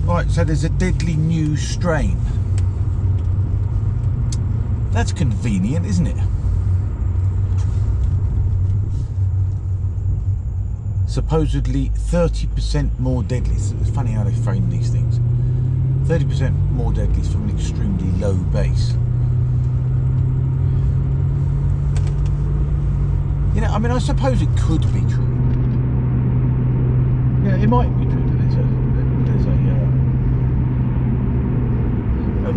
Right, so there's a deadly new strain. That's convenient, isn't it? Supposedly 30% more deadly. It's funny how they frame these things. 30% more deadly from an extremely low base. You know, I mean, I suppose it could be true. Yeah, it might be true that there's a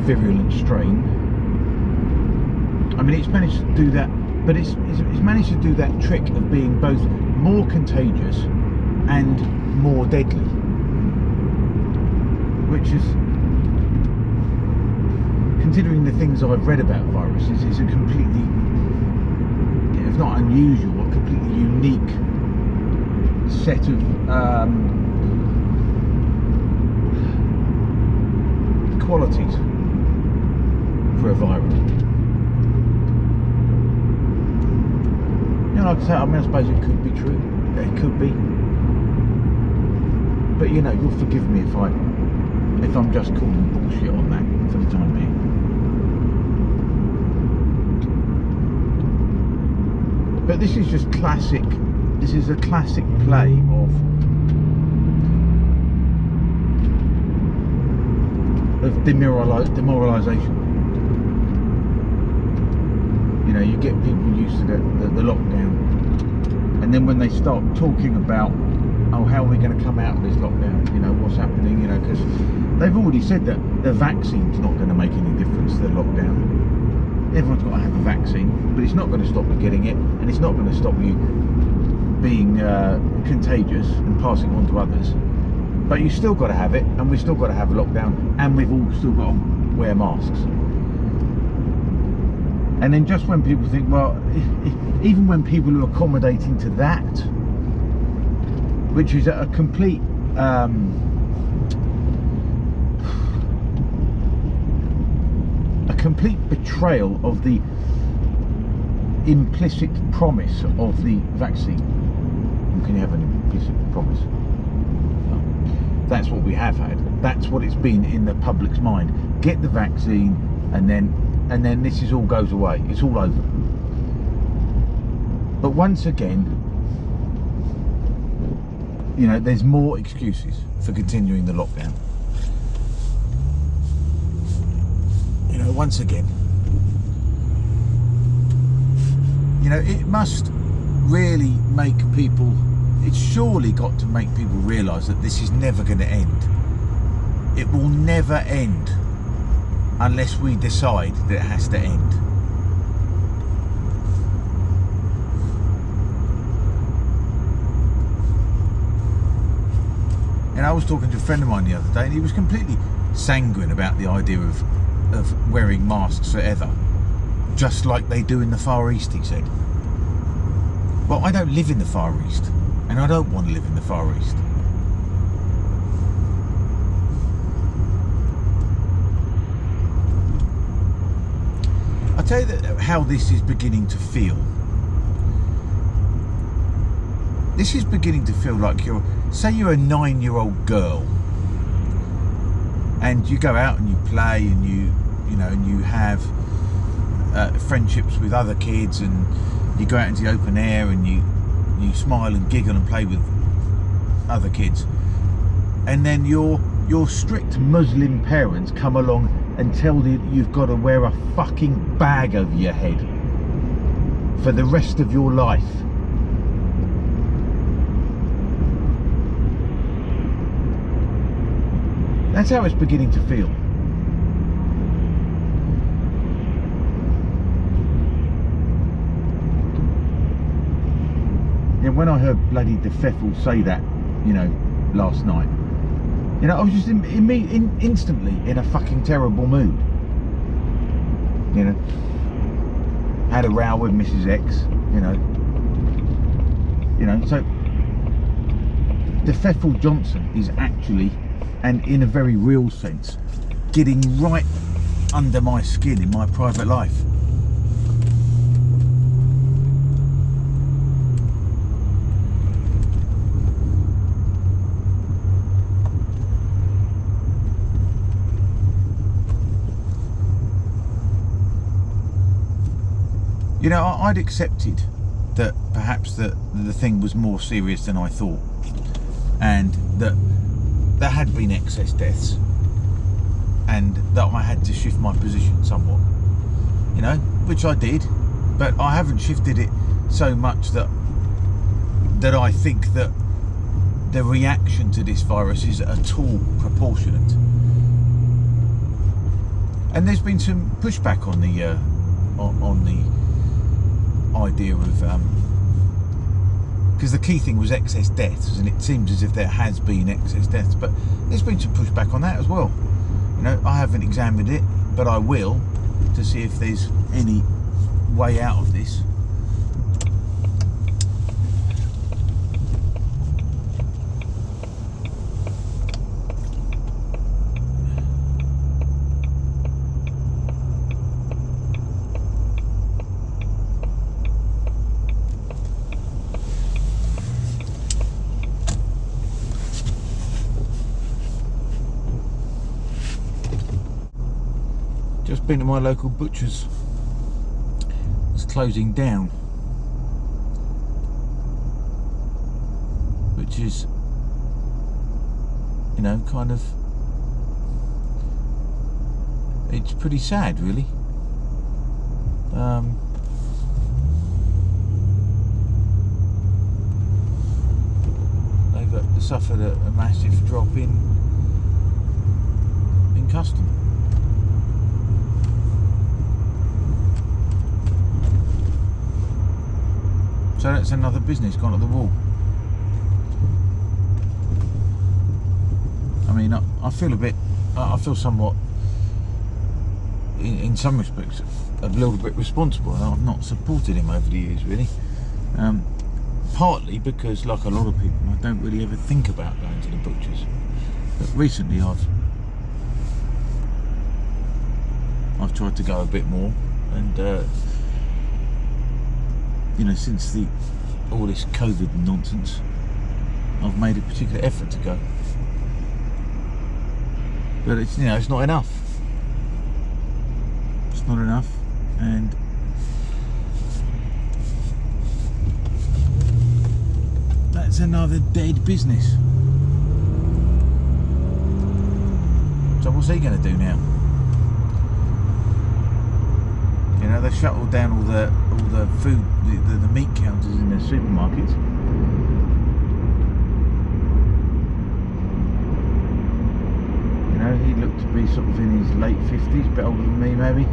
virulent strain. I mean, it's managed to do that, but it's managed to do that trick of being both more contagious and more deadly, which is, considering the things I've read about viruses, is a completely, if not unusual, a completely unique set of qualities for a virus. You know, like I say, I mean, I suppose it could be true. It could be. But you know, you'll forgive me if I'm just calling bullshit on that for the time being. But this is just classic. This is a classic play of demoralisation. You know, you get people used to the lockdown, and then when they start talking about, oh, how are we going to come out of this lockdown? You know, what's happening? You know, because they've already said that the vaccine's not going to make any difference to the lockdown. Everyone's got to have a vaccine, but it's not going to stop you getting it, and it's not going to stop you being contagious and passing on to others. But you've still got to have it, and we've still got to have a lockdown, and we've all still got to wear masks. And then just when people think, well, even when people are accommodating to that, which is a complete betrayal of the implicit promise of the vaccine. Can you have an implicit promise? No. That's what we have had. That's what it's been in the public's mind. Get the vaccine, and then this all goes away. It's all over. But once again, you know, there's more excuses for continuing the lockdown. You know, once again, you know, it must really make people, it's surely got to make people realise that this is never going to end. It will never end unless we decide that it has to end. And I was talking to a friend of mine the other day, and he was completely sanguine about the idea of wearing masks forever, just like they do in the Far East, he said. Well, I don't live in the Far East, and I don't want to live in the Far East. I'll tell you how this is beginning to feel. This is beginning to feel like say you're a 9-year-old girl, and you go out and you play, and you have friendships with other kids, and you go out into the open air, and you smile and giggle and play with other kids, and then your strict Muslim parents come along and tell you that you've got to wear a fucking bag over your head for the rest of your life. That's how it's beginning to feel. Yeah, when I heard bloody De Pfeffel say that, you know, last night, you know, I was just instantly in a fucking terrible mood. You know, had a row with Mrs. X, you know, so De Pfeffel Johnson is actually, and in a very real sense, getting right under my skin in my private life. You know, I'd accepted that perhaps the thing was more serious than I thought, and that there had been excess deaths, and that I had to shift my position somewhat, you know, which I did, but I haven't shifted it so much that I think that the reaction to this virus is at all proportionate. And there's been some pushback on the idea of, because the key thing was excess deaths, and it seems as if there has been excess deaths, but there's been some pushback on that as well. You know, I haven't examined it, but I will, to see if there's any way out of this. Just been to my local butcher's. It's closing down, which is, you know, kind of, it's pretty sad, really. They've suffered a massive drop in custom. So that's another business gone at the wall. I mean, I feel a bit, I feel somewhat, in some respects, a little bit responsible. I've not supported him over the years, really. Partly because, like a lot of people, I don't really ever think about going to the butchers. But recently I've tried to go a bit more, and you know, since all this COVID nonsense, I've made a particular effort to go. But it's, you know, it's not enough. It's not enough, and that's another dead business. So what's he going to do now? You know, they've shut down all the food, the meat counters in the supermarkets. You know, he looked to be sort of in his late 50s, a bit older than me maybe.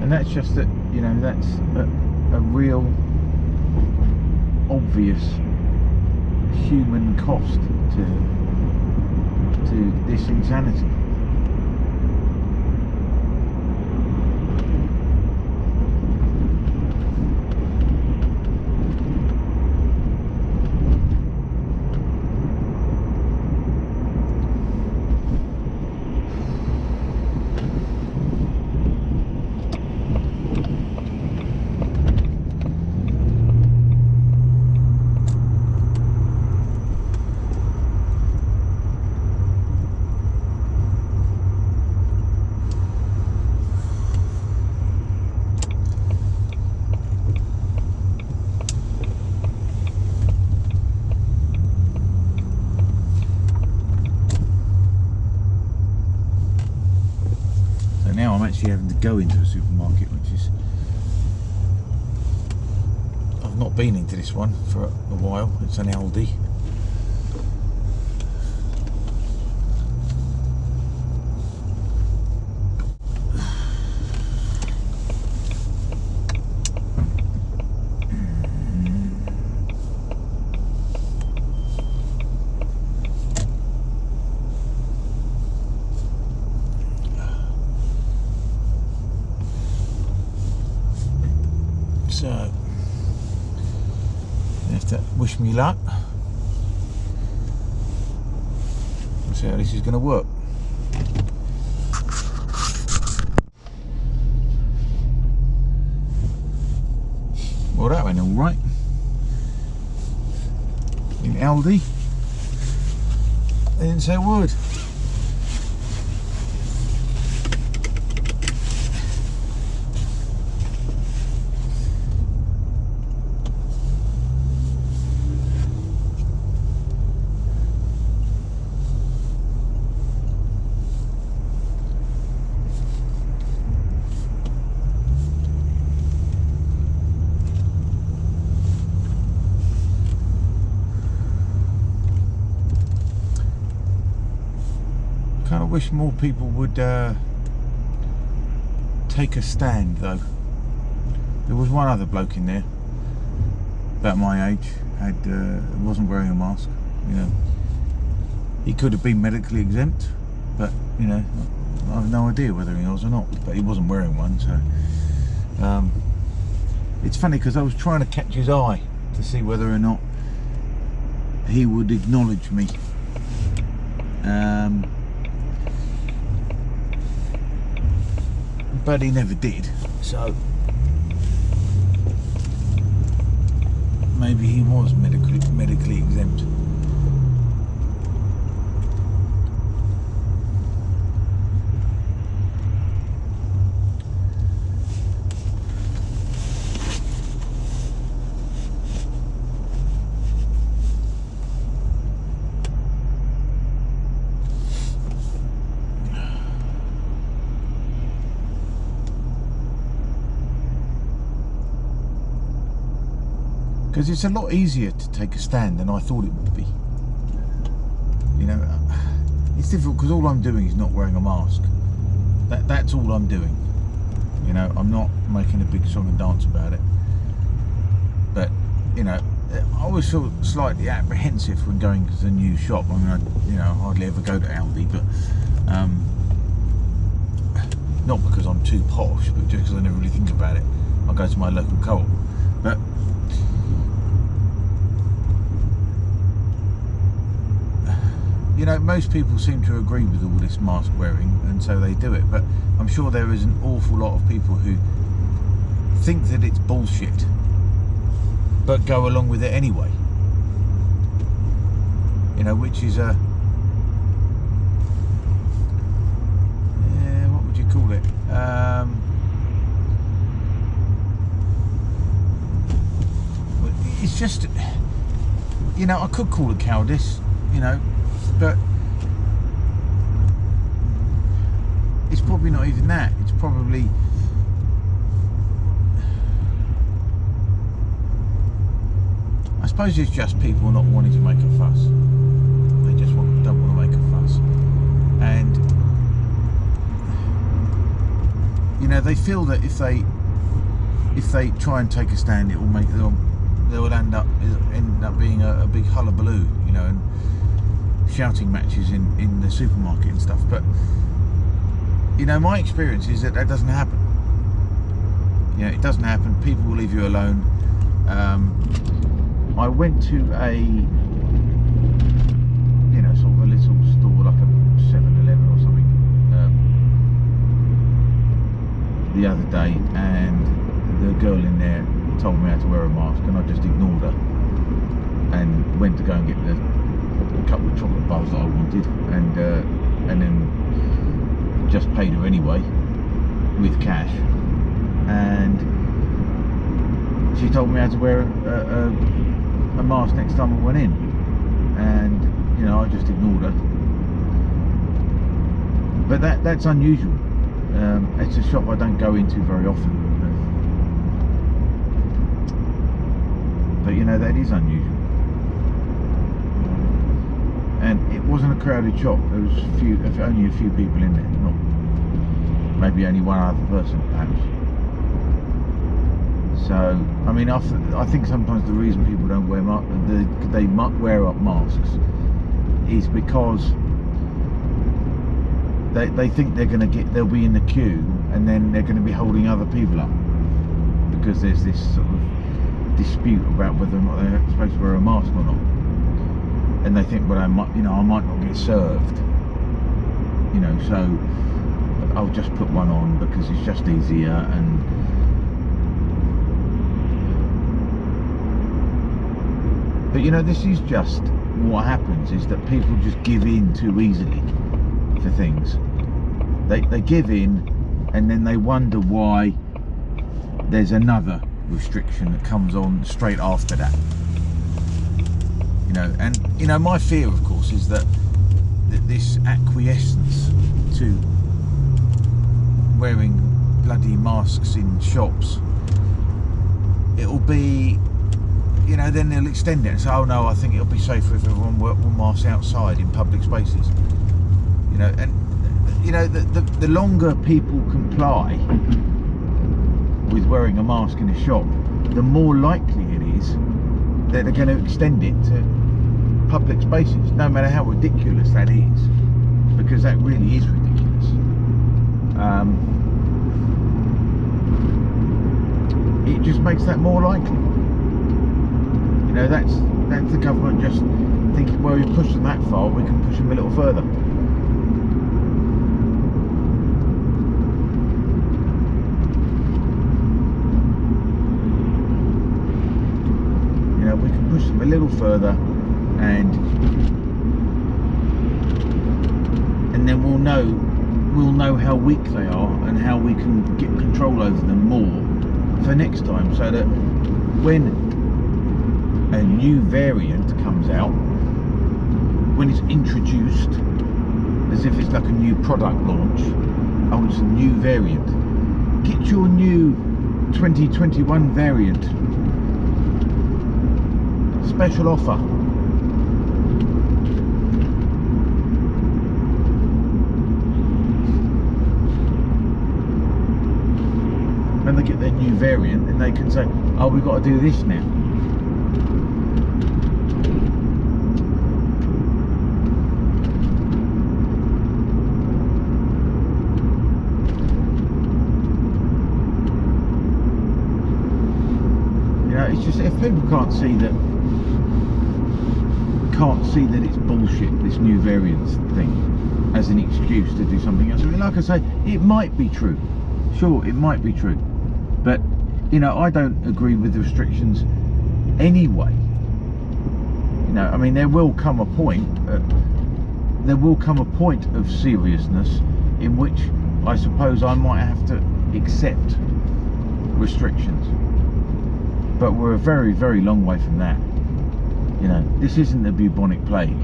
And that's just that, you know, that's a real obvious human cost to this insanity. Now I'm actually having to go into a supermarket, which is, I've not been into this one for a while. It's an Aldi. So, you have to wish me luck. Let's see how this is going to work. Well, that went all right. In Aldi, they didn't say a word. Kind of wish more people would take a stand though. There was one other bloke in there about my age, wasn't wearing a mask. You know, he could have been medically exempt, but you know, I have no idea whether he was or not. But he wasn't wearing one, so it's funny because I was trying to catch his eye to see whether or not he would acknowledge me. But he never did, so maybe he was medically exempt. Because it's a lot easier to take a stand than I thought it would be. You know, it's difficult because all I'm doing is not wearing a mask. That's all I'm doing. You know, I'm not making a big song and dance about it. But, you know, I always feel slightly apprehensive when going to a new shop. I mean, I hardly ever go to Aldi, but not because I'm too posh, but just because I never really think about it. I go to my local co-op. But you know, most people seem to agree with all this mask wearing, and so they do it. But I'm sure there is an awful lot of people who think that it's bullshit, but go along with it anyway. You know, which is a what would you call it? It's just, you know, I could call it cowardice, you know. But it's probably not even that. It's probably, I suppose it's just people not wanting to make a fuss. They just don't want to make a fuss. And, you know, they feel that if they try and take a stand, it will make they'll end up being a big hullabaloo, you know, and shouting matches in the supermarket and stuff. But you know, my experience is that doesn't happen. You know, it doesn't happen. People will leave you alone. I went to a, you know, sort of a little store like a 7-Eleven or something the other day, and the girl in there told me how to wear a mask, and I just ignored her and went to go and get a couple of chocolate bars that I wanted, and then just paid her anyway with cash, and she told me how to wear a mask next time I went in, and you know, I just ignored her. But that's unusual. It's a shop I don't go into very often, but you know, that is unusual. And it wasn't a crowded shop. There was only a few people in there, not maybe only one other person perhaps. So I mean, I think sometimes the reason people don't wear they wear up masks is because they think they'll be in the queue, and then they're going to be holding other people up because there's this sort of dispute about whether or not they're supposed to wear a mask or not. And they think, well, I might not get served, you know, so I'll just put one on because it's just easier. And But you know, this is just what happens, is that people just give in too easily for things. They give in, and then they wonder why there's another restriction that comes on straight after that. You know, and you know, my fear, of course, is that this acquiescence to wearing bloody masks in shops, it'll be, you know, then they'll extend it and say, oh no, I think it'll be safer if everyone wore masks outside in public spaces. You know, and you know, the longer people comply with wearing a mask in a shop, the more likely it is that they're going to extend it to public spaces, no matter how ridiculous that is, because that really is ridiculous. It just makes that more likely. You know, that's the government just thinking, well, you push them that far, we can push them a little further. You know, we can push them a little further, and then we'll know how weak they are and how we can get control over them more for next time, so that when a new variant comes out, when it's introduced, as if it's like a new product launch, oh, it's a new variant, get your new 2021 variant, special offer. When they get their new variant, and they can say, oh, we've got to do this now. You know, it's just, if people can't see that it's bullshit, this new variants thing, as an excuse to do something else. I mean, like I say, it might be true. Sure, it might be true. But, you know, I don't agree with the restrictions anyway. You know, I mean, there will come a point of seriousness in which I suppose I might have to accept restrictions. But we're a very, very long way from that. You know, this isn't the bubonic plague.